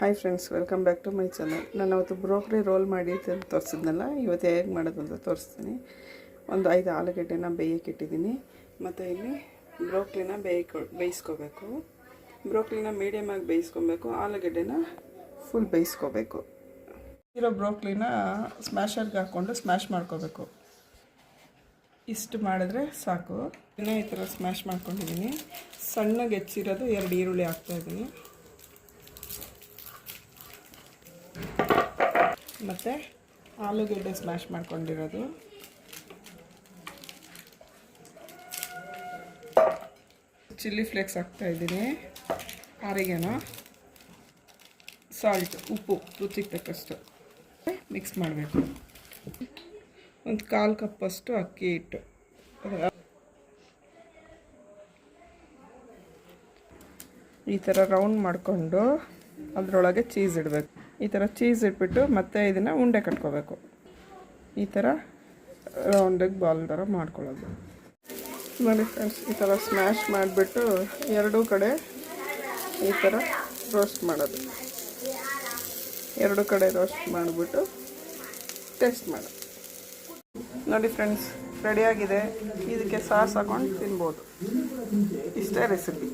Hi friends, welcome back to my channel. ನಾನು ಅವತ್ತು broccoli roll ಮಾಡಿ ತೋರಿಸಿದ್ನಲ್ಲ, ಇವತ್ತು ಹೇಗೆ ಮಾಡೋದು ಅಂತ ತೋರಿಸ್ತೀನಿ. ಒಂದು 5 ಆಲೂಗಡ್ಡೆನ ಬೇಯಕ್ಕಿಟ್ಟಿದ್ದೀನಿ. ಮತ್ತು ಇಲ್ಲಿ ಬ್ರೋಕ್ಲಿನ ಬೇಯಿಸ್ಕೋಬೇಕು. ಬ್ರೋಕ್ಲಿನ ಮೀಡಿಯಮಾಗಿ ಬೇಯಿಸ್ಕೊಬೇಕು, ಆಲೂಗಡ್ಡೆನ ಫುಲ್ ಬೇಯಿಸ್ಕೋಬೇಕು. ಇರೋ ಬ್ರೋಕ್ಲಿನ ಸ್ಮ್ಯಾಶರ್ಗೆ ಹಾಕ್ಕೊಂಡು ಸ್ಮ್ಯಾಶ್ ಮಾಡ್ಕೋಬೇಕು. ಇಷ್ಟು ಮಾಡಿದ್ರೆ ಸಾಕು. ಇನ್ನೂ ಈ ಥರ ಸ್ಮ್ಯಾಶ್ ಮಾಡ್ಕೊಂಡಿದ್ದೀನಿ. ಸಣ್ಣಗೆ ಹೆಚ್ಚಿರೋದು 2 ಈರುಳ್ಳಿ ಹಾಕ್ತಾಯಿದ್ದೀನಿ. ಮತ್ತು ಆಲೂಗಡ್ಡೆ ಸ್ಮ್ಯಾಶ್ ಮಾಡ್ಕೊಂಡಿರೋದು, ಚಿಲ್ಲಿ ಫ್ಲೇಕ್ಸ್ ಹಾಕ್ತಾಯಿದ್ದೀನಿ, ಆರಿಗೆನೋ, ಸಾಲ್ಟ್, ಉಪ್ಪು ರುಚಿಗೆ ತಕ್ಕಷ್ಟು ಮಿಕ್ಸ್ ಮಾಡಬೇಕು. ಒಂದು 1/4 ಕಪ್ಪಷ್ಟು ಅಕ್ಕಿ ಹಿಟ್ಟು. ಈ ಥರ ರೌಂಡ್ ಮಾಡಿಕೊಂಡು ಅದರೊಳಗೆ ಚೀಸ್ ಇಡಬೇಕು. ಈ ಥರ ಚೀಸ್ ಇಟ್ಬಿಟ್ಟು ಮತ್ತೆ ಇದನ್ನು ಉಂಡೆ ಕಟ್ಕೋಬೇಕು. ಈ ಥರ ರೌಂಡಿಗೆ ಬಾಲ್ ಥರ ಮಾಡ್ಕೊಳ್ಳೋದು. ನೋಡಿ ಫ್ರೆಂಡ್ಸ್, ಈ ಥರ ಸ್ಮ್ಯಾಶ್ ಮಾಡಿಬಿಟ್ಟು ಎರಡೂ ಕಡೆ ಈ ಥರ ರೋಸ್ಟ್ ಮಾಡೋದು. ಎರಡೂ ಕಡೆ ರೋಸ್ಟ್ ಮಾಡಿಬಿಟ್ಟು ಟೇಸ್ಟ್ ಮಾಡೋದು. ನೋಡಿ ಫ್ರೆಂಡ್ಸ್, ರೆಡಿಯಾಗಿದೆ. ಇದಕ್ಕೆ ಸಾಸ್ ಹಾಕೊಂಡು ತಿನ್ಬೋದು. ಇಷ್ಟೇ ರೆಸಿಪಿ.